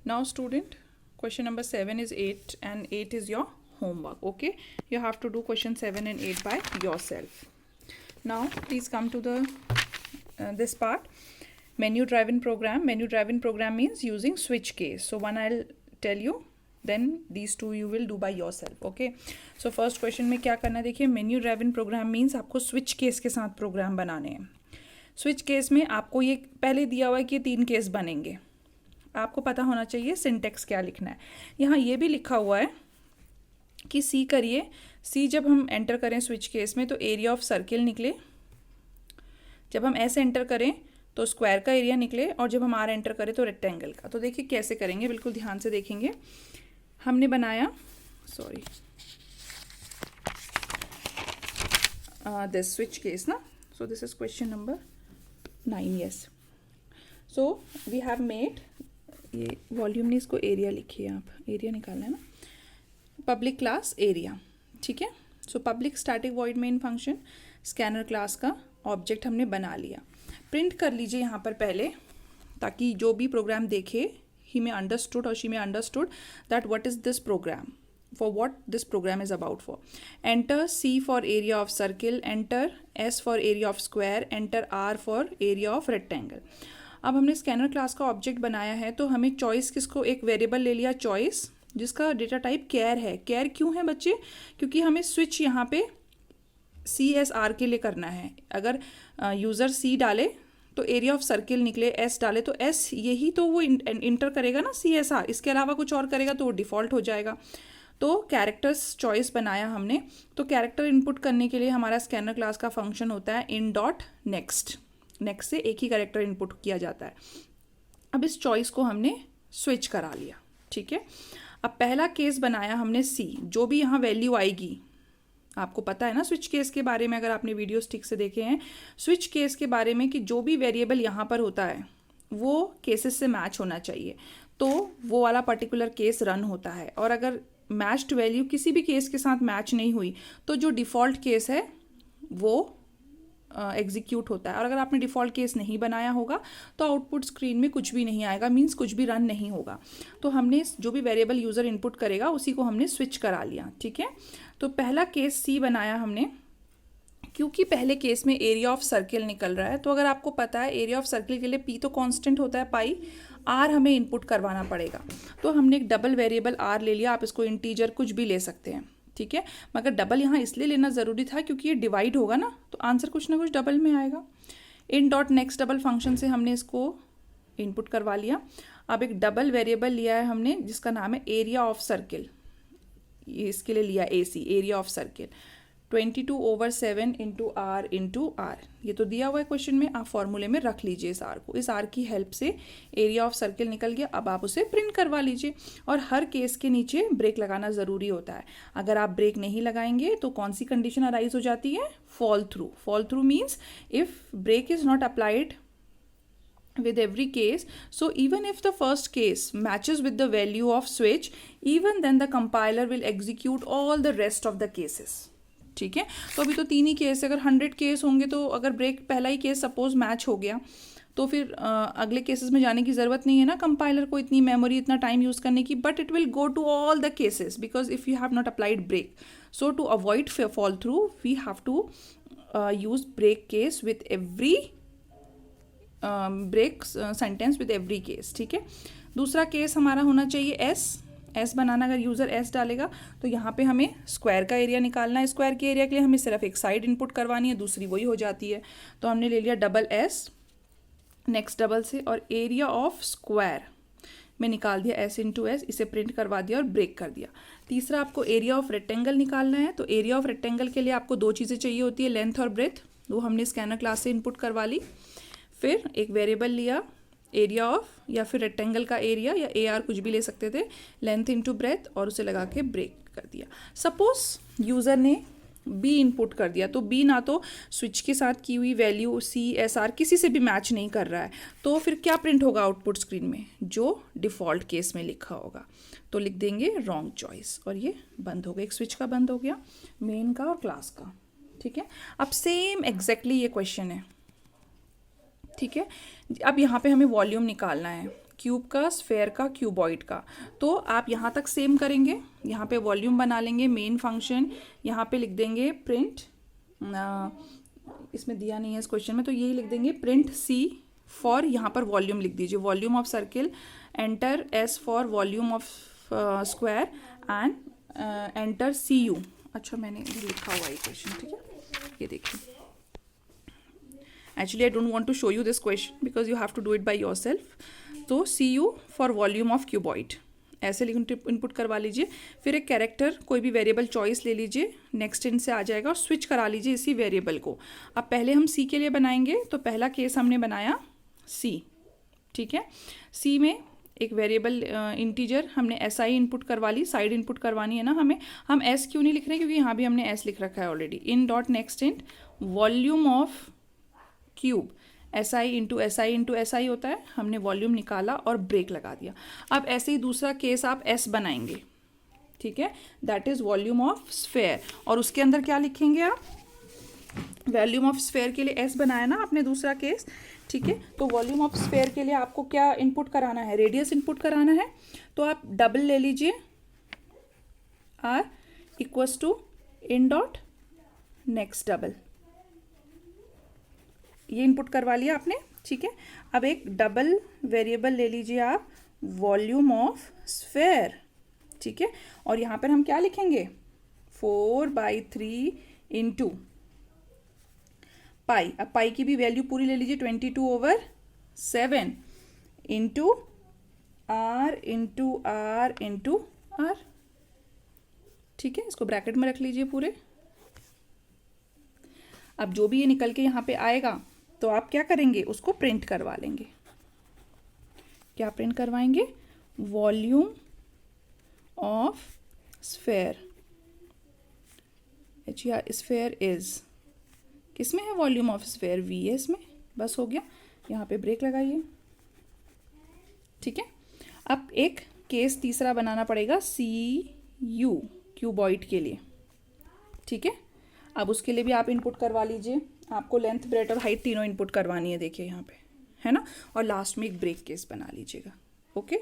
Now student, question number 7 is 8 and 8 is your homework. Okay, you have to do question 7 and 8 by yourself. Now please come to the this part, menu driven program. Menu driven program means using switch case. So one I'll tell you, then these two you will do by yourself. Okay, so first question में क्या करना है, देखिए menu driven programme means आपको switch case के साथ programme बनाने हैं. स्विच केस में आपको ये पहले दिया हुआ है कि 3 केस बनेंगे. आपको पता होना चाहिए सिंटेक्स क्या लिखना है. यहाँ ये भी लिखा हुआ है कि सी करिए. सी जब हम एंटर करें स्विच केस में तो एरिया ऑफ सर्किल निकले. जब हम एस एंटर करें तो स्क्वायर का एरिया निकले, और जब हम आर एंटर करें तो रेक्टेंगल का. तो देखिए कैसे करेंगे, बिल्कुल ध्यान से देखेंगे. हमने बनाया दिस स्विच केस ना. So this is question number 9. Yes, so we have made, ये वॉल्यूम नहीं, इसको एरिया लिखिए आप, एरिया निकालना है ना. पब्लिक क्लास एरिया, ठीक है. So public static void main function scanner class का ऑब्जेक्ट हमने बना लिया. प्रिंट कर लीजिए यहाँ पर पहले, ताकि जो भी प्रोग्राम देखे he may understood or she may understood that what is this program, for what this program is about for. Enter C for area of circle, enter S for area of square, enter R for area of rectangle. अब हमने scanner class का object बनाया है, तो हमें choice किसको, एक variable ले लिया चॉइस, जिसका डेटा टाइप कैर है. कैर क्यों है बच्चे, क्योंकि हमें स्विच यहाँ पे CSR के लिए करना है. अगर यूज़र C डाले तो एरिया ऑफ सर्किल निकले, एस डाले तो एस, यही तो वो इंटर करेगा ना CSR. इसके अलावा कुछ और करेगा तो वो डिफ़ॉल्ट हो जाएगा. तो कैरेक्टर्स चॉइस बनाया हमने. तो कैरेक्टर इनपुट करने के लिए हमारा स्कैनर क्लास का फंक्शन होता है इन डॉट नेक्स्ट. नेक्स्ट से एक ही कैरेक्टर इनपुट किया जाता है. अब इस चॉइस को हमने स्विच करा लिया, ठीक है. अब पहला केस बनाया हमने C. जो भी यहाँ वैल्यू आएगी, आपको पता है ना स्विच केस के बारे में, अगर आपने वीडियोस ठीक से देखे हैं स्विच केस के बारे में, कि जो भी वेरिएबल यहाँ पर होता है वो केसेस से मैच होना चाहिए, तो वो वाला पर्टिकुलर केस रन होता है. और अगर मैच्ड वैल्यू किसी भी केस के साथ मैच नहीं हुई तो जो डिफ़ॉल्ट केस है वो एग्जीक्यूट होता है. और अगर आपने डिफ़ॉल्ट केस नहीं बनाया होगा तो आउटपुट स्क्रीन में कुछ भी नहीं आएगा, मीन्स कुछ भी रन नहीं होगा. तो हमने जो भी वेरिएबल यूज़र इनपुट करेगा उसी को हमने स्विच करा लिया, ठीक है. तो पहला केस C बनाया हमने, क्योंकि पहले केस में एरिया ऑफ सर्किल निकल रहा है. तो अगर आपको पता है एरिया ऑफ सर्किल के लिए P तो कांस्टेंट होता है पाई, R हमें इनपुट करवाना पड़ेगा. तो हमने एक डबल वेरिएबल R ले लिया. आप इसको इंटीजर कुछ भी ले सकते हैं, ठीक है. मगर डबल यहाँ इसलिए लेना ज़रूरी था क्योंकि ये डिवाइड होगा ना, तो आंसर कुछ ना कुछ डबल में आएगा. इन डॉट नेक्स्ट डबल फंक्शन से हमने इसको इनपुट करवा लिया. अब एक डबल वेरिएबल लिया है हमने जिसका नाम है एरिया ऑफ सर्किल. ये इसके लिए लिया AC, area of circle 22/7 into R into R. ये तो दिया हुआ है क्वेश्चन में, आप फॉर्मूले में रख लीजिए इस R को. इस R की हेल्प से एरिया ऑफ सर्किल निकल गया. अब आप उसे प्रिंट करवा लीजिए. और हर केस के नीचे ब्रेक लगाना ज़रूरी होता है. अगर आप ब्रेक नहीं लगाएंगे तो कौन सी कंडीशन अराइज हो जाती है, fall through. Fall through means if break is not applied with every case, so even if the first case matches with the value of switch, even then the compiler will execute all the rest of the cases, ठीक है. तो अभी तो 3 ही case, अगर 100 case होंगे तो अगर break पहला ही केस सपोज मैच हो गया तो फिर अगले केसेस में जाने की ज़रूरत नहीं है ना कंपाइलर को, इतनी मेमोरी इतना टाइम यूज़ करने की. But it will go to all the cases because if you have not applied break. So to avoid fall through we have to use break case with every break sentence with every case, ठीक है. दूसरा case हमारा होना चाहिए S बनाना. अगर user S डालेगा तो यहाँ पे हमें स्क्वायर का एरिया निकालना है. स्क्वायर के एरिया के लिए हमें सिर्फ एक साइड इनपुट करवानी है, दूसरी वही हो जाती है. तो हमने ले लिया डबल एस नेक्स्ट डबल से, और एरिया ऑफ स्क्वायर में निकाल दिया S इंटू एस. इसे प्रिंट करवा दिया और ब्रेक कर दिया. तीसरा आपको एरिया ऑफ रेक्टेंगल निकालना है. तो एरिया ऑफ रेक्टेंगल के लिए आपको 2 चीज़ें चाहिए होती है, लेंथ और ब्रेथ. वो हमने स्कैनर क्लास से इनपुट करवा ली. फिर एक वेरिएबल लिया एरिया ऑफ, या फिर रेक्टेंगल का एरिया या AR कुछ भी ले सकते थे, लेंथ इनटू ब्रेथ, और उसे लगा के ब्रेक कर दिया. सपोज यूज़र ने B इनपुट कर दिया, तो B ना तो स्विच के साथ की हुई वैल्यू CSR किसी से भी मैच नहीं कर रहा है, तो फिर क्या प्रिंट होगा आउटपुट स्क्रीन में, जो डिफ़ॉल्ट केस में लिखा होगा. तो लिख देंगे रॉन्ग चॉइस, और ये बंद हो गया. एक स्विच का बंद हो गया, मेन का और क्लास का, ठीक है. अब सेम एग्जैक्टली ये क्वेश्चन है, ठीक है. अब यहाँ पे हमें वॉल्यूम निकालना है. क्यूब का, स्फेयर का, क्यूबॉइड का। तो आप यहाँ तक सेम करेंगे, यहाँ पे वॉल्यूम बना लेंगे, मेन फंक्शन यहाँ पे लिख देंगे प्रिंट, इसमें दिया नहीं है इस क्वेश्चन में, तो यही लिख देंगे प्रिंट सी फॉर, यहाँ पर वॉल्यूम लिख दीजिए, volume of circle, enter S for volume of square and enter C U. अच्छा मैंने इधर लिखा हुआ है क्वेश्चन, ठीक है, ये देखिए। Actually, I don't want to show you this question because you have to do it by yourself. तो CU for volume of cuboid ऐसे इनपुट करवा लीजिए, फिर एक कैरेक्टर कोई भी वेरिएबल चॉइस ले लीजिए, नेक्स्ट इन से आ जाएगा और स्विच करा लीजिए इसी वेरिएबल को। अब पहले हम C के लिए बनाएंगे, तो पहला केस हमने बनाया C, ठीक है। C में एक वेरिएबल इंटीजर हमने SI इनपुट करवा ली, साइड इनपुट करवानी है ना हमें। हम S क्यों नहीं लिख रहे, क्योंकि यहाँ भी हमने S लिख रखा है already. In dot next in volume of cube, SI into SI होता है, हमने वॉल्यूम निकाला और ब्रेक लगा दिया। अब ऐसे ही दूसरा केस आप S बनाएंगे, ठीक है, that is volume of sphere, और उसके अंदर क्या लिखेंगे आप, वॉल्यूम ऑफ स्फेयर के लिए S बनाया ना आपने दूसरा केस, ठीक है। तो वॉल्यूम ऑफ स्फेयर के लिए आपको क्या इनपुट कराना है, रेडियस इनपुट कराना है, तो आप डबल ले लीजिए, R equals to in dot next double, ये इनपुट करवा लिया आपने, ठीक है। अब एक डबल वेरिएबल ले लीजिए आप, वॉल्यूम ऑफ स्फेयर, ठीक है, और यहाँ पर हम क्या लिखेंगे, 4/3 इंटू पाई। अब पाई की भी वैल्यू पूरी ले लीजिए, 22/7 into R into R into R, ठीक है, इसको ब्रैकेट में रख लीजिए पूरे। अब जो भी ये निकल के यहाँ पे आएगा तो आप क्या करेंगे, उसको प्रिंट करवा लेंगे। क्या प्रिंट करवाएंगे, volume of sphere, sphere is, किस में है वॉल्यूम ऑफ स्फेयर, VS में, बस हो गया। यहाँ पे ब्रेक लगाइए, ठीक है। अब एक केस तीसरा बनाना पड़ेगा CU क्यूबॉइड के लिए, ठीक है। अब उसके लिए भी आप इनपुट करवा लीजिए, आपको लेंथ, ब्रेथ और हाइट तीनों इनपुट करवानी है, देखिए यहाँ पे, है ना, और लास्ट में एक ब्रेक केस बना लीजिएगा, ओके।